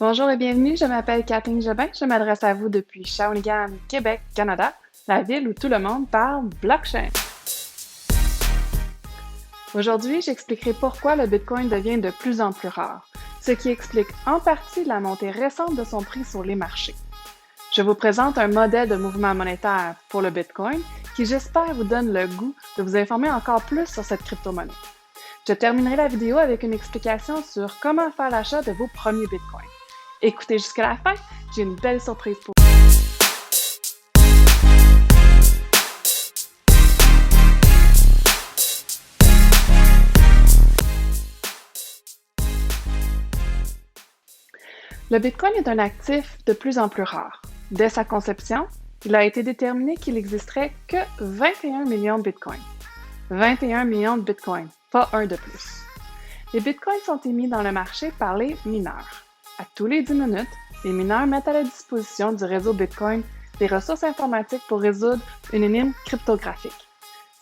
Bonjour et bienvenue, je m'appelle Catherine Jobin, je m'adresse à vous depuis Shawinigan, Québec, Canada, la ville où tout le monde parle blockchain. Aujourd'hui, j'expliquerai pourquoi le Bitcoin devient de plus en plus rare, ce qui explique en partie la montée récente de son prix sur les marchés. Je vous présente un modèle de mouvement monétaire pour le Bitcoin qui, j'espère, vous donne le goût de vous informer encore plus sur cette crypto-monnaie. Je terminerai la vidéo avec une explication sur comment faire l'achat de vos premiers Bitcoins. Écoutez jusqu'à la fin, j'ai une belle surprise pour vous. Le Bitcoin est un actif de plus en plus rare. Dès sa conception, il a été déterminé qu'il n'existerait que 21 millions de Bitcoins. 21 millions de Bitcoins, pas un de plus. Les Bitcoins sont émis dans le marché par les mineurs. À tous les 10 minutes, les mineurs mettent à la disposition du réseau Bitcoin des ressources informatiques pour résoudre une énigme cryptographique.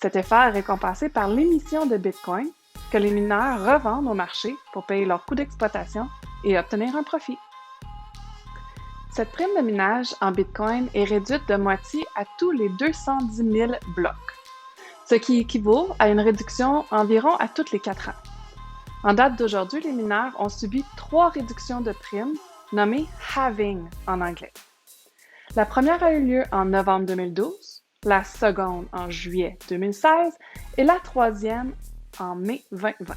Cet effort est récompensé par l'émission de Bitcoin que les mineurs revendent au marché pour payer leur coût d'exploitation et obtenir un profit. Cette prime de minage en Bitcoin est réduite de moitié à tous les 210 000 blocs, ce qui équivaut à une réduction environ à tous les 4 ans. En date d'aujourd'hui, les mineurs ont subi 3 réductions de primes, nommées halving en anglais. La première a eu lieu en novembre 2012, la seconde en juillet 2016 et la troisième en mai 2020.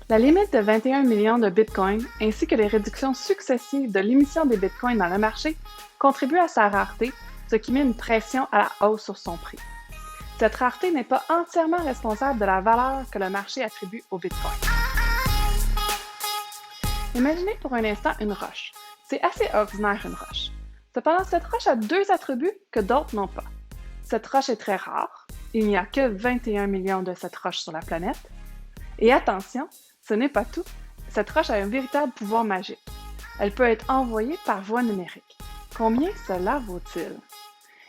La limite de 21 millions de Bitcoin ainsi que les réductions successives de l'émission des Bitcoins dans le marché contribuent à sa rareté, ce qui met une pression à la hausse sur son prix. Cette rareté n'est pas entièrement responsable de la valeur que le marché attribue au Bitcoin. Imaginez pour un instant une roche. C'est assez ordinaire une roche. Cependant, cette roche a 2 attributs que d'autres n'ont pas. Cette roche est très rare. Il n'y a que 21 millions de cette roche sur la planète. Et attention, ce n'est pas tout. Cette roche a un véritable pouvoir magique. Elle peut être envoyée par voie numérique. Combien cela vaut-il?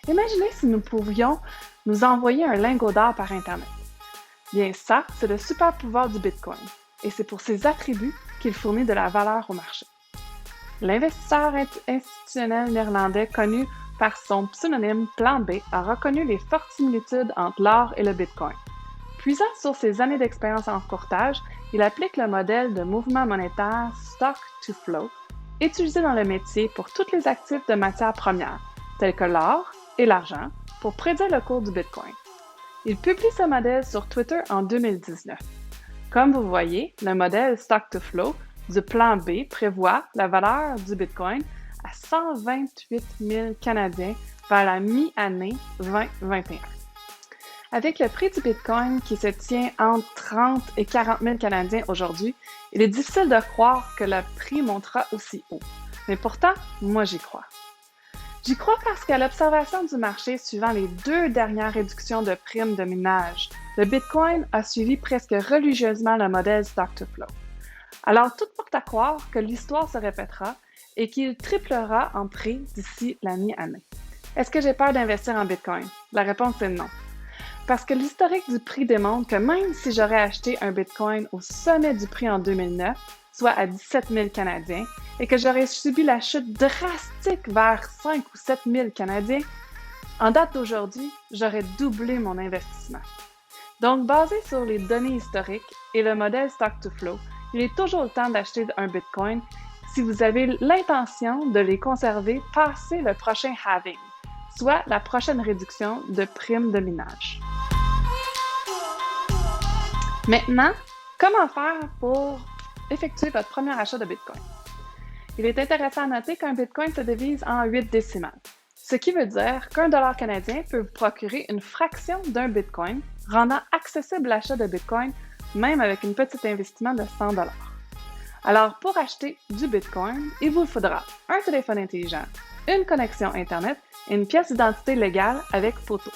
Imaginez si nous pouvions nous envoyer un lingot d'or par Internet. Bien ça, c'est le super pouvoir du Bitcoin. Et c'est pour ses attributs qu'il fournit de la valeur au marché. L'investisseur institutionnel néerlandais connu par son pseudonyme Plan B a reconnu les fortes similitudes entre l'or et le Bitcoin. Puisant sur ses années d'expérience en courtage, il applique le modèle de mouvement monétaire Stock to Flow, utilisé dans le métier pour tous les actifs de matières premières, tels que l'or et l'argent, pour prédire le cours du Bitcoin. Il publie ce modèle sur Twitter en 2019. Comme vous voyez, le modèle Stock to Flow du plan B prévoit la valeur du Bitcoin à 128 000 Canadiens vers la mi-année 2021. Avec le prix du Bitcoin qui se tient entre 30 et 40 000 Canadiens aujourd'hui, il est difficile de croire que le prix montera aussi haut. Mais pourtant, moi j'y crois. J'y crois parce qu'à l'observation du marché suivant les 2 dernières réductions de primes de minage, le Bitcoin a suivi presque religieusement le modèle Stock to Flow. Alors, tout porte à croire que l'histoire se répétera et qu'il triplera en prix d'ici la mi-année. Est-ce que j'ai peur d'investir en Bitcoin? La réponse est non. Parce que l'historique du prix démontre que même si j'aurais acheté un Bitcoin au sommet du prix en 2009, soit à 17 000 Canadiens, et que j'aurais subi la chute drastique vers 5 ou 7 000 Canadiens, en date d'aujourd'hui, j'aurais doublé mon investissement. Donc, basé sur les données historiques et le modèle Stock to Flow, il est toujours le temps d'acheter un Bitcoin si vous avez l'intention de les conserver passé le prochain halving, soit la prochaine réduction de prime de minage. Maintenant, comment faire pour effectuer votre premier achat de Bitcoin? Il est intéressant à noter qu'un Bitcoin se divise en 8 décimales, ce qui veut dire qu'un dollar canadien peut vous procurer une fraction d'un Bitcoin, rendant accessible l'achat de Bitcoin même avec un petit investissement de 100 $. Alors, pour acheter du Bitcoin, il vous faudra un téléphone intelligent, une connexion Internet et une pièce d'identité légale avec photo.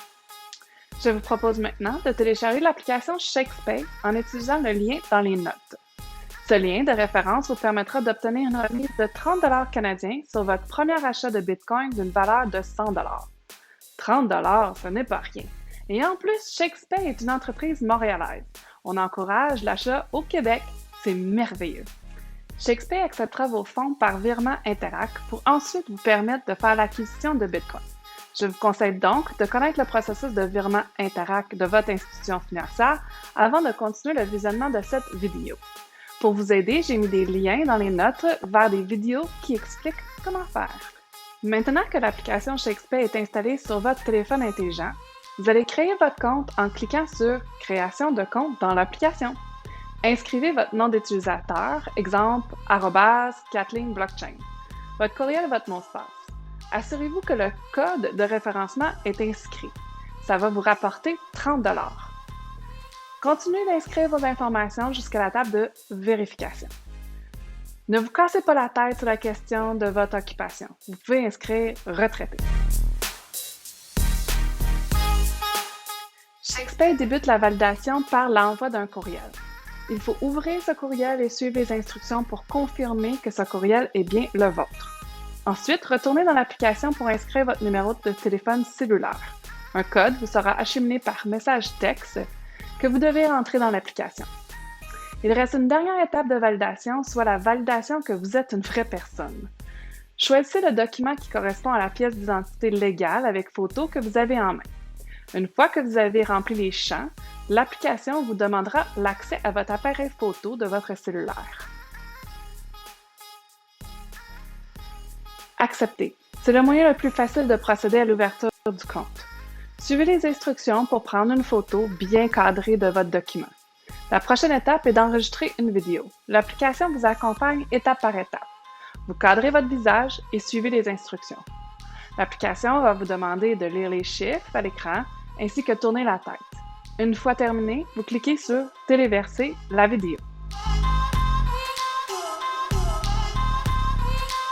Je vous propose maintenant de télécharger l'application ShakeSpay en utilisant le lien dans les notes. Ce lien de référence vous permettra d'obtenir une remise de 30 $ canadiens sur votre premier achat de Bitcoin d'une valeur de 100 $. 30 $, ce n'est pas rien. Et en plus, ShakeSpay est une entreprise montréalaise. On encourage l'achat au Québec. C'est merveilleux. ShakeSpay acceptera vos fonds par virement Interac pour ensuite vous permettre de faire l'acquisition de Bitcoin. Je vous conseille donc de connaître le processus de virement Interac de votre institution financière avant de continuer le visionnement de cette vidéo. Pour vous aider, j'ai mis des liens dans les notes vers des vidéos qui expliquent comment faire. Maintenant que l'application ShakeSpay est installée sur votre téléphone intelligent, vous allez créer votre compte en cliquant sur « Création de compte » dans l'application. Inscrivez votre nom d'utilisateur, exemple @Kathleen Blockchain, votre courriel et votre mot de passe. Assurez-vous que le code de référencement est inscrit. Ça va vous rapporter 30 $. Continuez d'inscrire vos informations jusqu'à la table de vérification. Ne vous cassez pas la tête sur la question de votre occupation. Vous pouvez inscrire « Retraité ». ShakeSpay débute la validation par l'envoi d'un courriel. Il faut ouvrir ce courriel et suivre les instructions pour confirmer que ce courriel est bien le vôtre. Ensuite, retournez dans l'application pour inscrire votre numéro de téléphone cellulaire. Un code vous sera acheminé par message texte que vous devez entrer dans l'application. Il reste une dernière étape de validation, soit la validation que vous êtes une vraie personne. Choisissez le document qui correspond à la pièce d'identité légale avec photo que vous avez en main. Une fois que vous avez rempli les champs, l'application vous demandera l'accès à votre appareil photo de votre cellulaire. Accepter. C'est le moyen le plus facile de procéder à l'ouverture du compte. Suivez les instructions pour prendre une photo bien cadrée de votre document. La prochaine étape est d'enregistrer une vidéo. L'application vous accompagne étape par étape. Vous cadrez votre visage et suivez les instructions. L'application va vous demander de lire les chiffres à l'écran ainsi que tourner la tête. Une fois terminé, vous cliquez sur « Téléverser la vidéo ».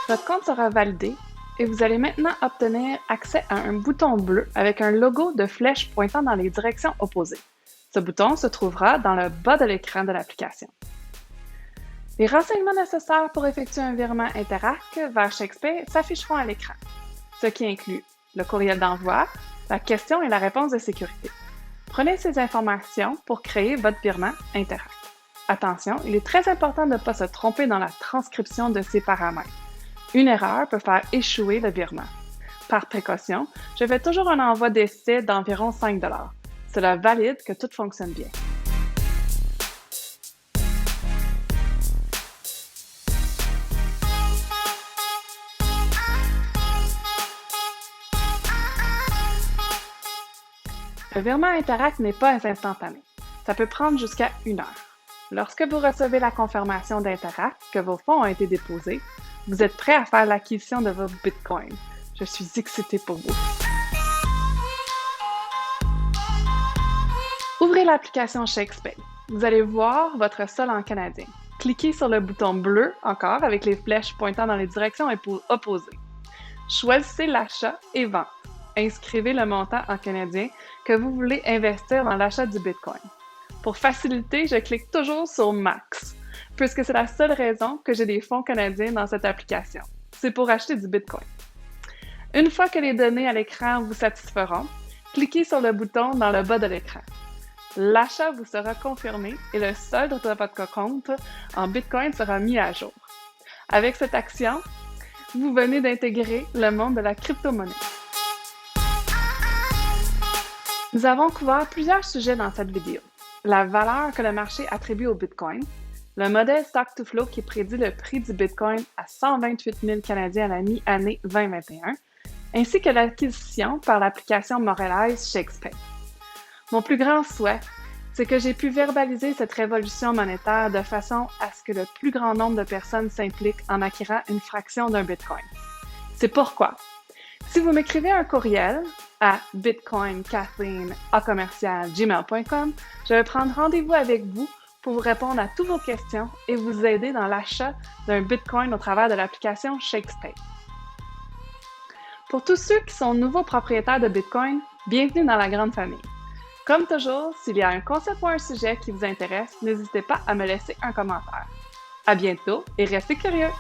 Votre compte sera validé et vous allez maintenant obtenir accès à un bouton bleu avec un logo de flèche pointant dans les directions opposées. Ce bouton se trouvera dans le bas de l'écran de l'application. Les renseignements nécessaires pour effectuer un virement Interac vers ShakeSpay s'afficheront à l'écran, ce qui inclut le courriel d'envoi, la question et la réponse de sécurité. Prenez ces informations pour créer votre virement Interac. Attention, il est très important de ne pas se tromper dans la transcription de ces paramètres. Une erreur peut faire échouer le virement. Par précaution, je fais toujours un envoi d'essai d'environ 5 $. Cela valide que tout fonctionne bien. Le virement Interac n'est pas instantané. Ça peut prendre jusqu'à 1 heure. Lorsque vous recevez la confirmation d'Interac que vos fonds ont été déposés, vous êtes prêt à faire l'acquisition de vos bitcoins. Je suis excitée pour vous. Ouvrez l'application ShakeSpay. Vous allez voir votre sol en canadien. Cliquez sur le bouton bleu encore avec les flèches pointant dans les directions opposées. Choisissez l'achat et vente. Inscrivez le montant en canadien que vous voulez investir dans l'achat du bitcoin. Pour faciliter, je clique toujours sur Max, puisque c'est la seule raison que j'ai des fonds canadiens dans cette application. C'est pour acheter du bitcoin. Une fois que les données à l'écran vous satisferont, cliquez sur le bouton dans le bas de l'écran. L'achat vous sera confirmé et le solde de votre compte en bitcoin sera mis à jour. Avec cette action, vous venez d'intégrer le monde de la crypto-monnaie. Nous avons couvert plusieurs sujets dans cette vidéo. La valeur que le marché attribue au Bitcoin, le modèle Stock-to-Flow qui prédit le prix du Bitcoin à 128 000 Canadiens à la mi-année 2021, ainsi que l'acquisition par l'application montréalaise ShakeSpay. Mon plus grand souhait, c'est que j'ai pu verbaliser cette révolution monétaire de façon à ce que le plus grand nombre de personnes s'impliquent en acquérant une fraction d'un Bitcoin. C'est pourquoi, si vous m'écrivez un courriel à bitcoinkathleen@gmail.com, je vais prendre rendez-vous avec vous pour vous répondre à toutes vos questions et vous aider dans l'achat d'un Bitcoin au travers de l'application ShakeSpay. Pour tous ceux qui sont nouveaux propriétaires de Bitcoin, bienvenue dans la grande famille. Comme toujours, s'il y a un concept ou un sujet qui vous intéresse, n'hésitez pas à me laisser un commentaire. À bientôt et restez curieux!